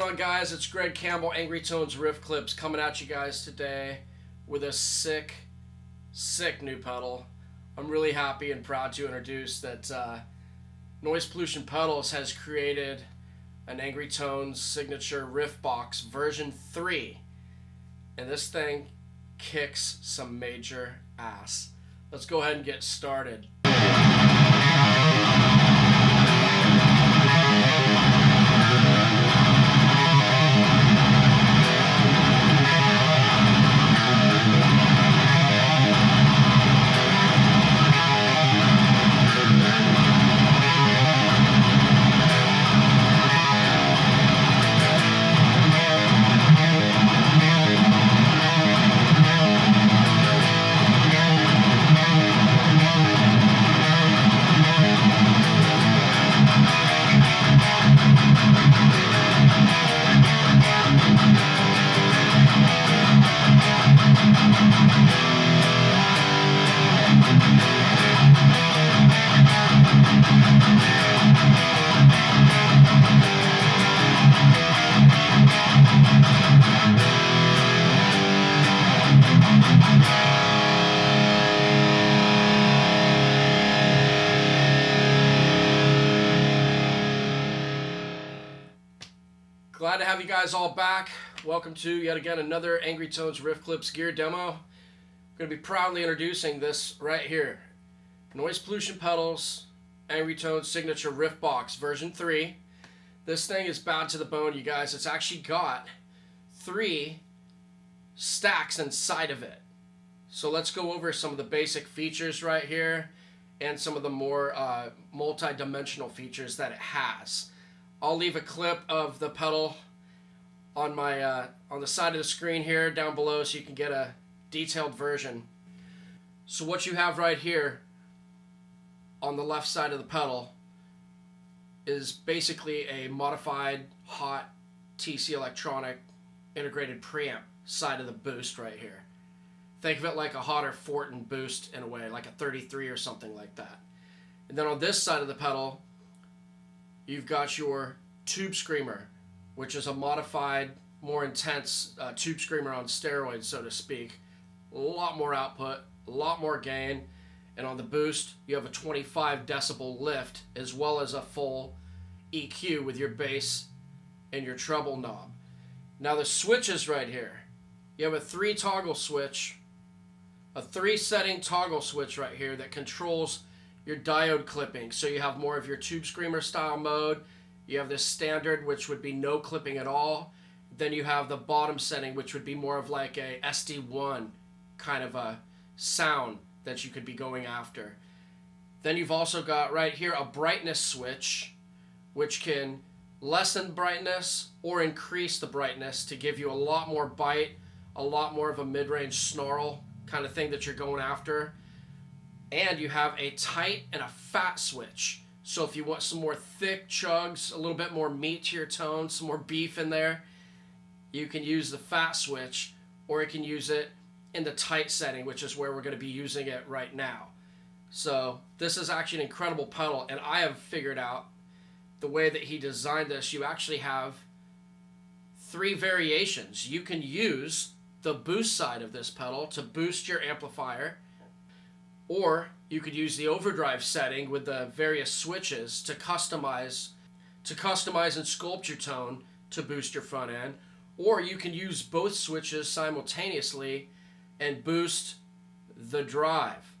on, guys? It's Greg Campbell, Angry Tones Riff Clips, coming at you guys today with a sick new pedal. I'm really happy and proud to introduce that Noise Pollution Pedals has created an Angry Tones signature RIFFBOX version 3. And this thing kicks some major ass. Let's go ahead and get started. Glad to have you guys all back. Welcome to yet again another Angry Tones Riff Clips gear demo. I'm going to be proudly introducing this right here. Noise Pollution Pedals, Angry Tones Signature RIFFBOX version 3. This thing is bad to the bone, you guys. It's actually got 3 stacks inside of it. So let's go over some of the basic features right here and some of the more multi-dimensional features that it has. I'll leave a clip of the pedal on my on the side of the screen here down below so you can get a detailed version. So what you have right here on the left side of the pedal is basically a modified hot TC electronic integrated preamp side of the boost right here. Think of it like a hotter Fortin boost in a way, like a 33 or something like that. And then on this side of the pedal, you've got your tube screamer, which is a modified, more intense tube screamer on steroids, so to speak. A lot more output, a lot more gain, and on the boost, you have a 25 decibel lift, as well as a full EQ with your bass and your treble knob. Now the switches right here, you have a 3 toggle switch, a 3 setting toggle switch right here that controls your diode clipping. So you have more of your tube screamer style mode. You have this standard, which would be no clipping at all. Then you have the bottom setting, which would be more of like a SD1 kind of a sound that you could be going after. Then you've also got right here a brightness switch, which can lessen brightness or increase the brightness to give you a lot more bite, a lot more of a mid-range snarl kind of thing that you're going after. And you have a tight and a fat switch. So if you want some more thick chugs, a little bit more meat to your tone, some more beef in there, you can use the fat switch, or you can use it in the tight setting, which is where we're going to be using it right now. So this is actually an incredible pedal, and I have figured out the way that he designed this. You actually have 3 variations. You can use the boost side of this pedal to boost your amplifier, or you could use the overdrive setting with the various switches to customize and sculpt your tone to boost your front end. Or you can use both switches simultaneously and boost the drive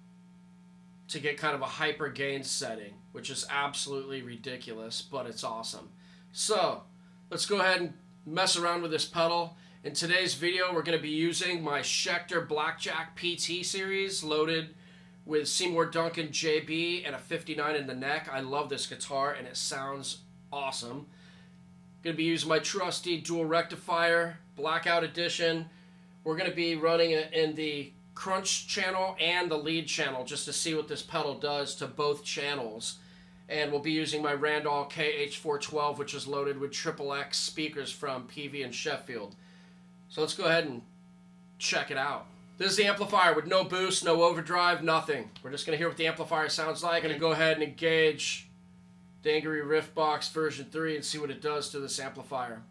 to get kind of a hyper gain setting, which is absolutely ridiculous, but it's awesome. So let's go ahead and mess around with this pedal. In today's video, we're going to be using my Schecter Blackjack PT series loaded with Seymour Duncan JB and a 59 in the neck. I love this guitar and it sounds awesome. Going to be using my trusty dual rectifier, Blackout Edition. We're going to be running it in the crunch channel and the lead channel just to see what this pedal does to both channels. And we'll be using my Randall KH412, which is loaded with XXX speakers from PV and Sheffield. So let's go ahead and check it out. This is the amplifier with no boost, no overdrive, nothing. We're just going to hear what the amplifier sounds like. I'm going to go ahead and engage the Angry RIFFBOX version 3 and see what it does to this amplifier.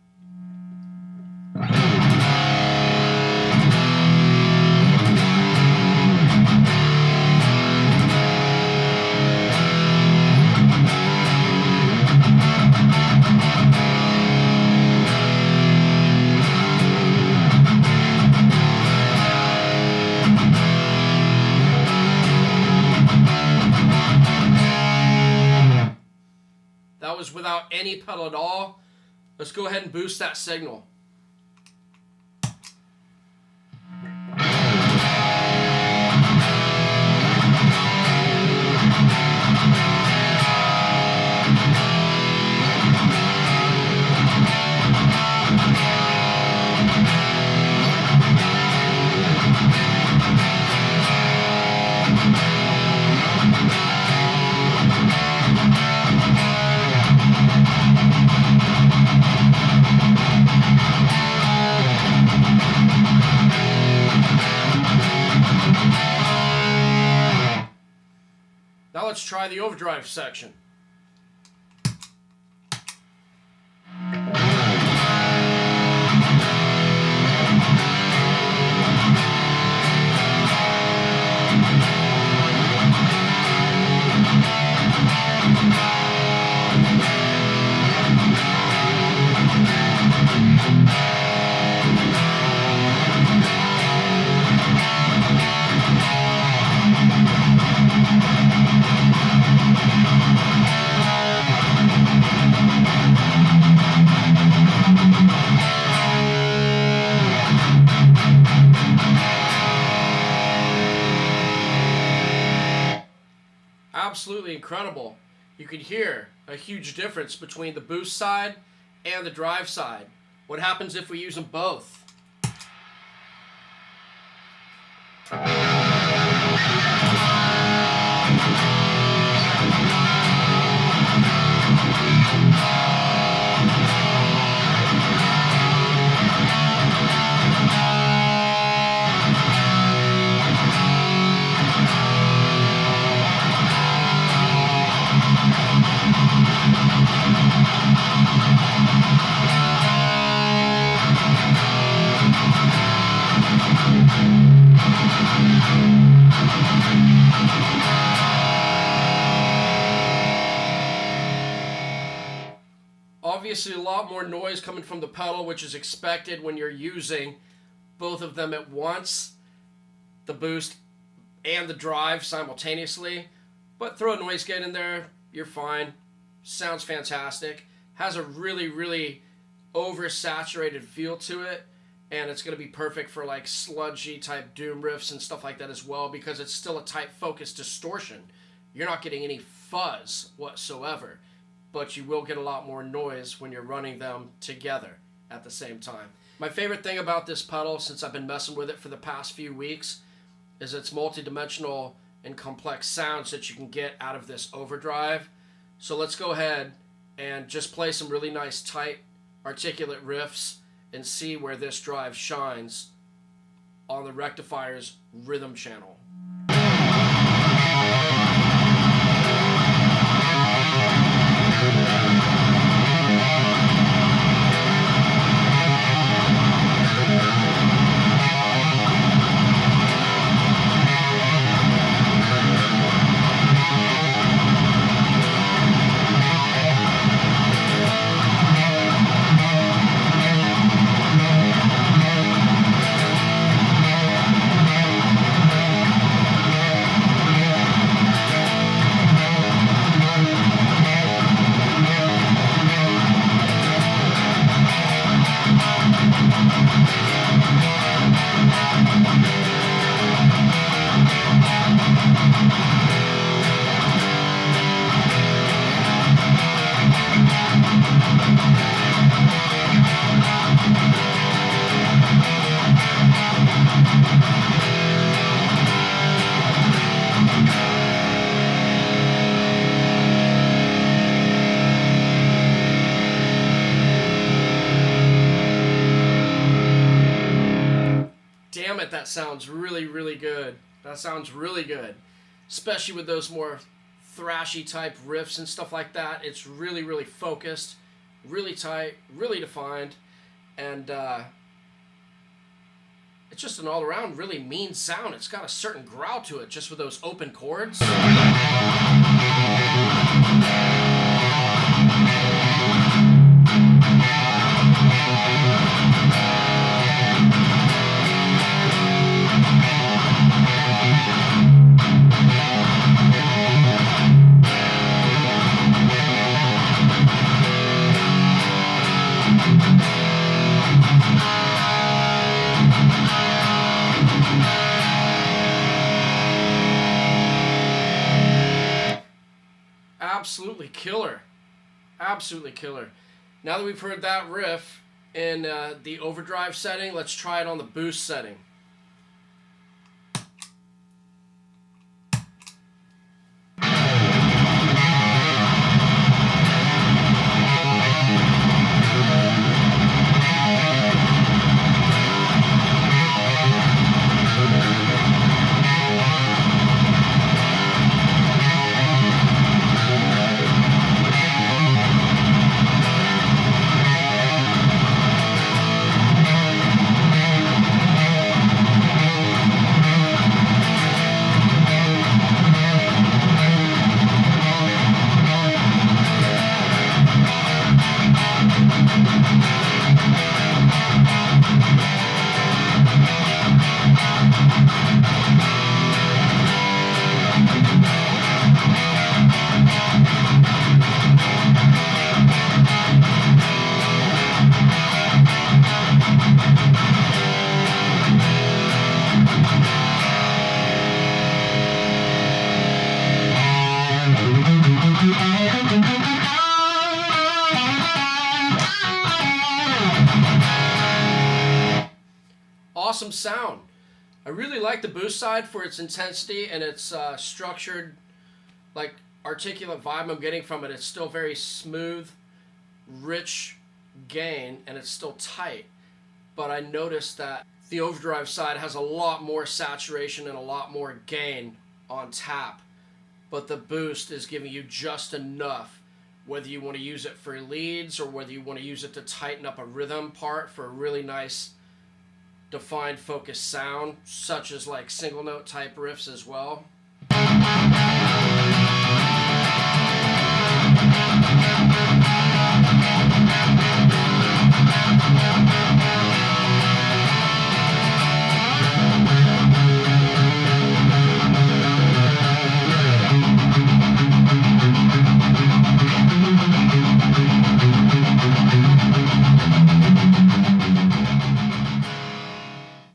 That was without any pedal at all. Let's go ahead and boost that signal. Now let's try the overdrive section. Absolutely incredible. You can hear a huge difference between the boost side and the drive side. What happens if we use them both? Obviously a lot more noise coming from the pedal, which is expected when you're using both of them at once, the boost and the drive simultaneously. But throw a noise gate in there, you're fine. Sounds fantastic. Has a really, really oversaturated feel to it, and it's going to be perfect for like sludgy type doom riffs and stuff like that as well, because it's still a tight focus distortion. You're not getting any fuzz whatsoever, but you will get a lot more noise when you're running them together at the same time. My favorite thing about this pedal, since I've been messing with it for the past few weeks, is its multi-dimensional and complex sounds that you can get out of this overdrive. So let's go ahead and just play some really nice tight articulate riffs and see where this drive shines on the Rectifier's rhythm channel. Damn it, that sounds really, really good. That sounds really good. Especially with those more thrashy type riffs and stuff like that. It's really, really focused, really tight, really defined, and it's just an all-around really mean sound. It's got a certain growl to it just with those open chords. absolutely killer. Absolutely killer. Now that we've heard that riff in the overdrive setting, let's try it on the boost setting. Awesome sound. I really like the boost side for its intensity and its structured, like, articulate vibe I'm getting from it. It's still very smooth, rich gain, and it's still tight. But I noticed that the overdrive side has a lot more saturation and a lot more gain on tap. But the boost is giving you just enough, whether you want to use it for leads or whether you want to use it to tighten up a rhythm part for a really nice defined focused sound, such as like single note type riffs as well.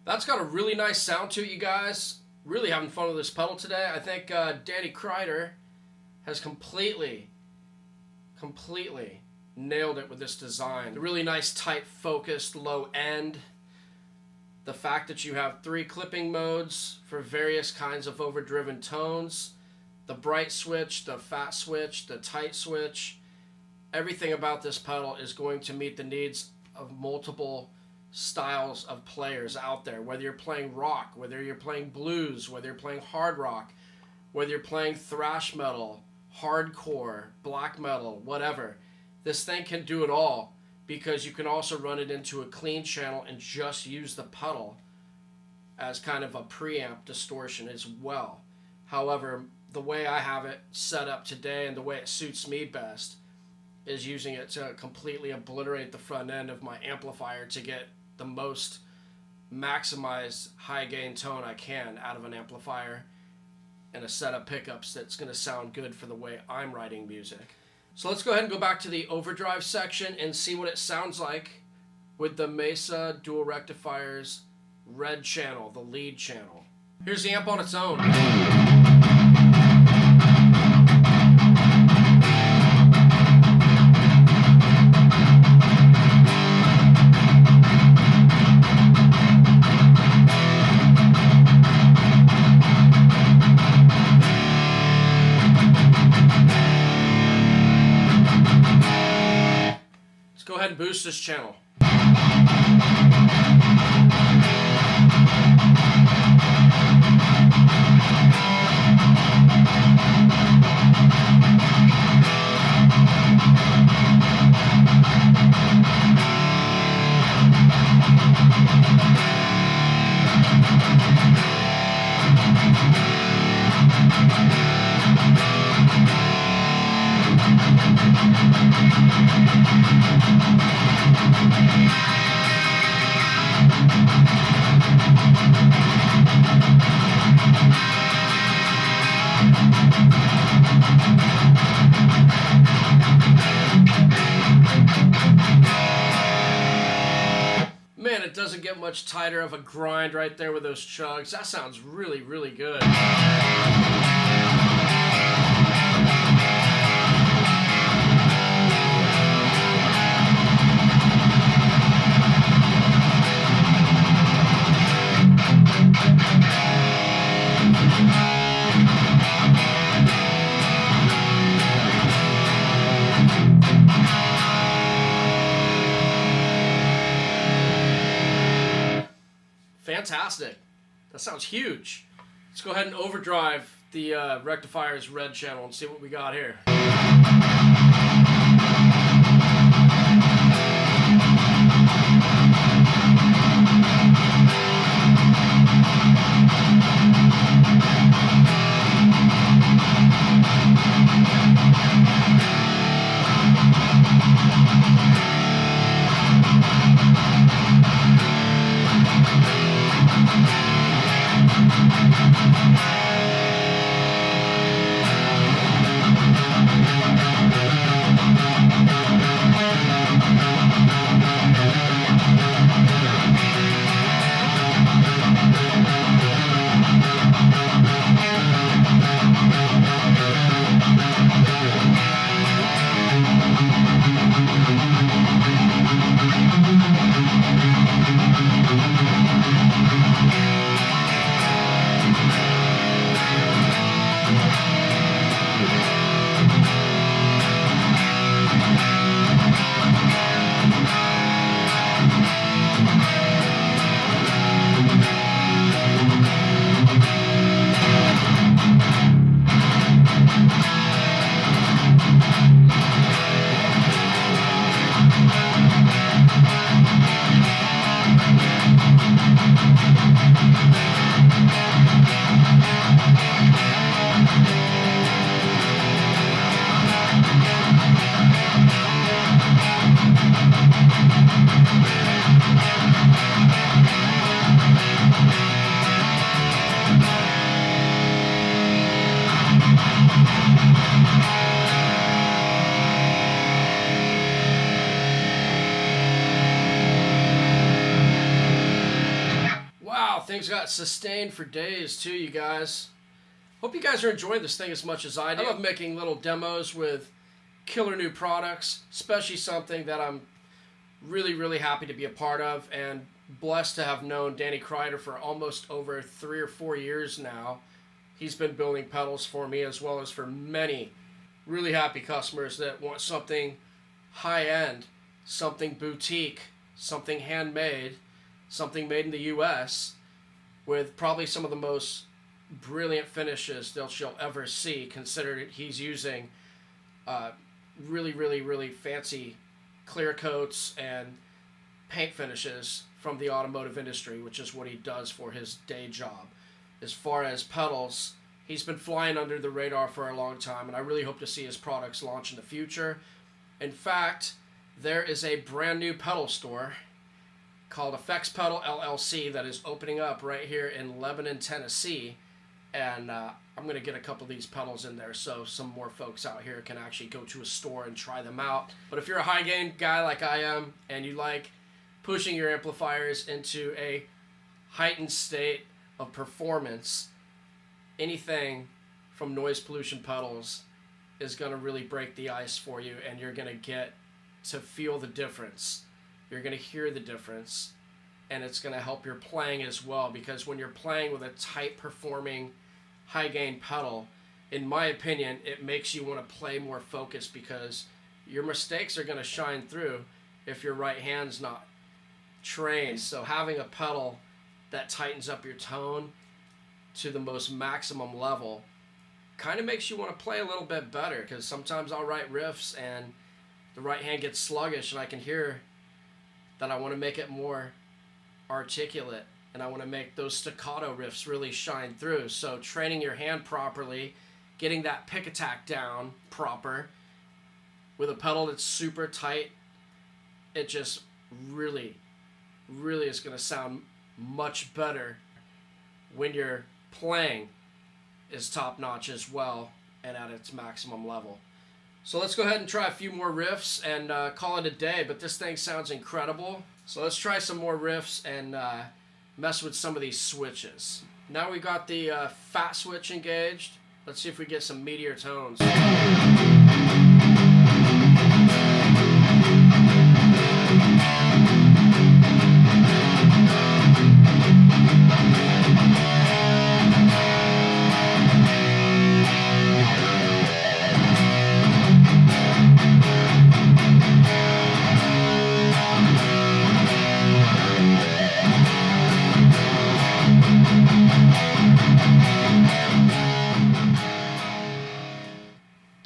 That's got a really nice sound to it, you guys. Really having fun with this pedal today. I think Danny Kreider has completely nailed it with this design. A really nice, tight, focused, low end. The fact that you have 3 clipping modes for various kinds of overdriven tones. The bright switch, the fat switch, the tight switch. Everything about this pedal is going to meet the needs of multiple styles of players out there, whether you're playing rock, whether you're playing blues, whether you're playing hard rock, whether you're playing thrash metal, hardcore, black metal, whatever. This thing can do it all, because you can also run it into a clean channel and just use the pedal as kind of a preamp distortion as well. However, the way I have it set up today and the way it suits me best is using it to completely obliterate the front end of my amplifier to get the most maximized high gain tone I can out of an amplifier, and a set of pickups that's going to sound good for the way I'm writing music. So let's go ahead and go back to the overdrive section and see what it sounds like with the Mesa dual rectifiers red channel, the lead channel. Here's the amp on its own. Go ahead and boost this channel. Man, it doesn't get much tighter of a grind right there with those chugs. That sounds really, really good. fantastic. That sounds huge. Let's go ahead and overdrive the Rectifier's red channel and see what we got here. Things got sustained for days too, you guys. Hope you guys are enjoying this thing as much as I do. I love making little demos with killer new products, especially something that I'm really happy to be a part of, and blessed to have known Danny Kreider for almost over 3 or 4 years now. He's been building pedals for me as well as for many really happy customers that want something high-end, something boutique, something handmade, something made in the U.S., with probably some of the most brilliant finishes that you'll ever see, considering he's using really fancy clear coats and paint finishes from the automotive industry, which is what he does for his day job. As far as pedals, he's been flying under the radar for a long time, and I really hope to see his products launch in the future. In fact, there is a brand new pedal store called Effects Pedal LLC that is opening up right here in Lebanon, Tennessee, and I'm going to get a couple of these pedals in there so some more folks out here can actually go to a store and try them out. But if you're a high gain guy like I am, and you like pushing your amplifiers into a heightened state of performance, anything from noise pollution pedals is going to really break the ice for you, and you're going to get to feel the difference. You're going to hear the difference, and it's going to help your playing as well, because when you're playing with a tight performing high gain pedal, in my opinion, it makes you want to play more focused, because your mistakes are going to shine through if your right hand's not trained. So having a pedal that tightens up your tone to the most maximum level kind of makes you want to play a little bit better, because sometimes I'll write riffs and the right hand gets sluggish, and I can hear that I want to make it more articulate, and I want to make those staccato riffs really shine through. So training your hand properly, getting that pick attack down proper with a pedal that's super tight, it just really is going to sound much better when your playing is top notch as well and at its maximum level. So let's go ahead and try a few more riffs and call it a day, but this thing sounds incredible. So let's try some more riffs and mess with some of these switches. Now we got the fat switch engaged. Let's see if we get some meatier tones.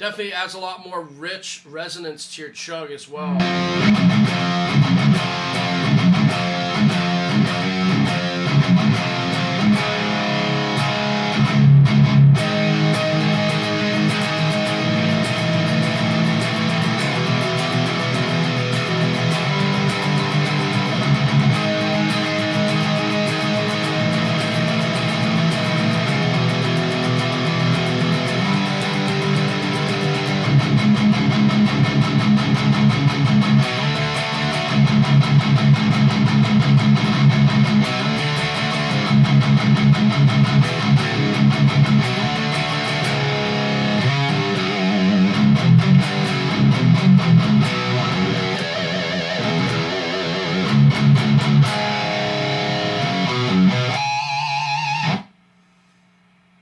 Definitely adds a lot more rich resonance to your chug as well.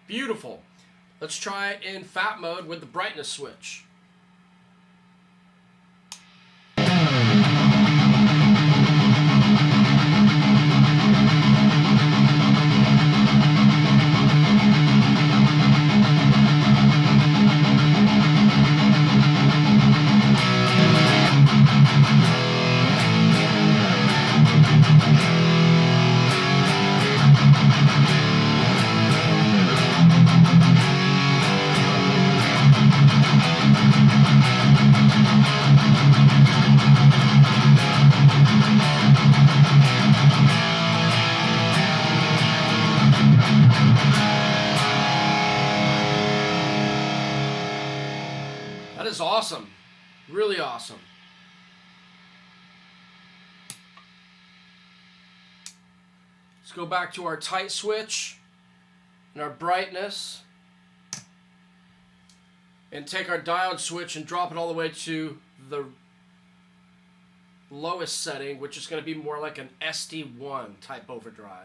Beautiful. Let's try it in fat mode with the brightness switch. That is awesome. Really awesome. Let's go back to our tight switch and our brightness. And take our diode switch and drop it all the way to the lowest setting, which is going to be more like an SD1 type overdrive.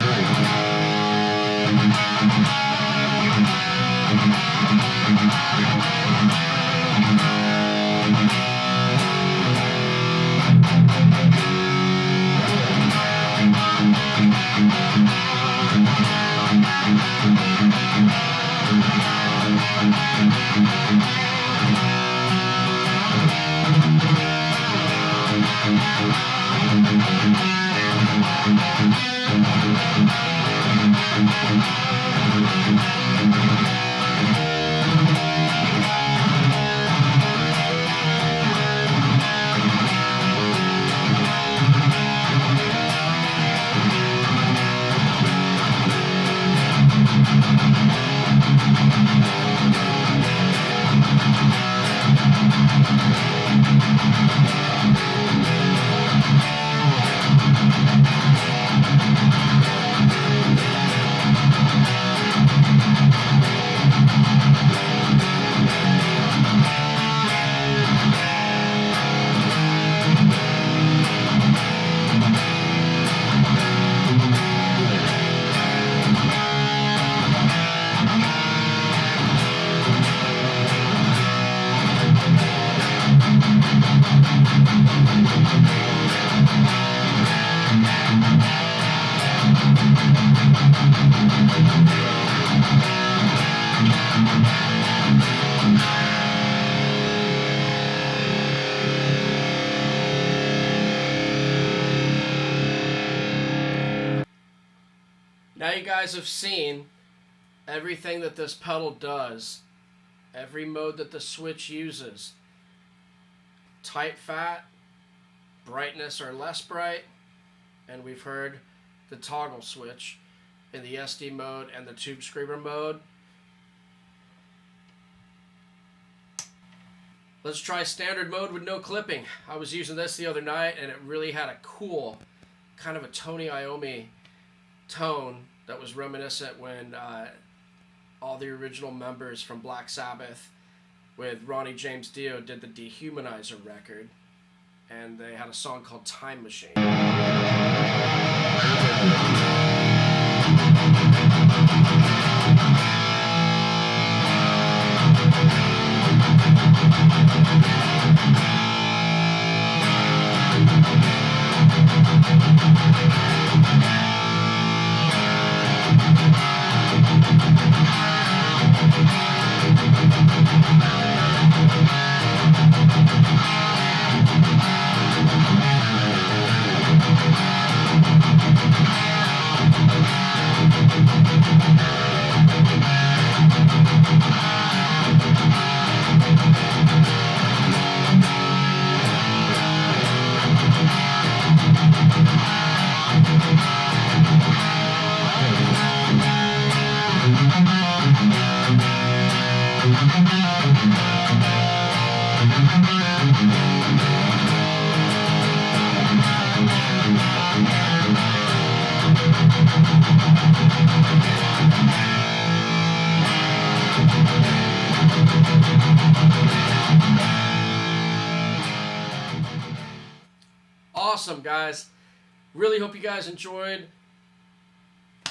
Now you guys have seen everything that this pedal does, every mode that the switch uses. Tight fat, brightness or less bright, and we've heard the toggle switch in the SD mode and the tube screamer mode. Let's try standard mode with no clipping. I was using this the other night and it really had a cool, kind of a Tony Iommi tone that was reminiscent when all the original members from Black Sabbath with Ronnie James Dio did the Dehumanizer record, and they had a song called Time Machine. Awesome, guys. Really hope you guys enjoyed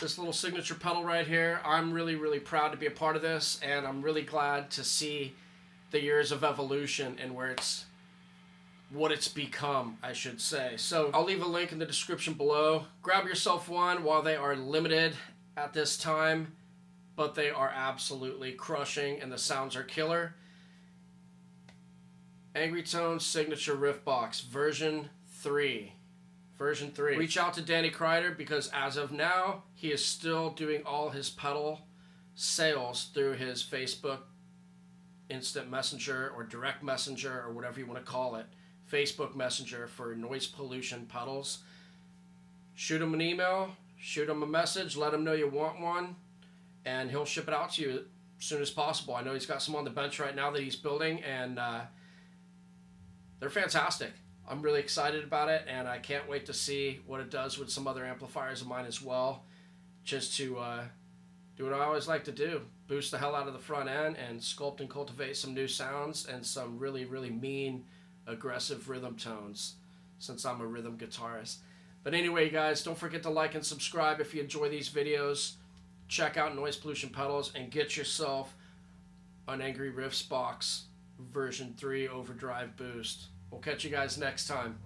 this little signature pedal right here. I'm really proud to be a part of this, and I'm really glad to see the years of evolution and what it's become, I should say. So I'll leave a link in the description below. Grab yourself one while they are limited at this time, but they are absolutely crushing and the sounds are killer. Angry Tones Signature RIFFBOX version 3. Version 3. Reach out to Danny Kreider because as of now, he is still doing all his pedal sales through his Facebook Instant Messenger or Direct Messenger or whatever you want to call it. Facebook Messenger for noise pollution pedals. Shoot him an email, shoot him a message, let him know you want one, and he'll ship it out to you as soon as possible. I know he's got some on the bench right now that he's building, and they're fantastic. I'm really excited about it, and I can't wait to see what it does with some other amplifiers of mine as well, just to do what I always like to do, boost the hell out of the front end and sculpt and cultivate some new sounds and some really mean, aggressive rhythm tones, since I'm a rhythm guitarist. But anyway, guys, don't forget to like and subscribe if you enjoy these videos. Check out Noise Pollution Pedals and get yourself an Angry RIFFBOX version 3 Overdrive boost. We'll catch you guys next time.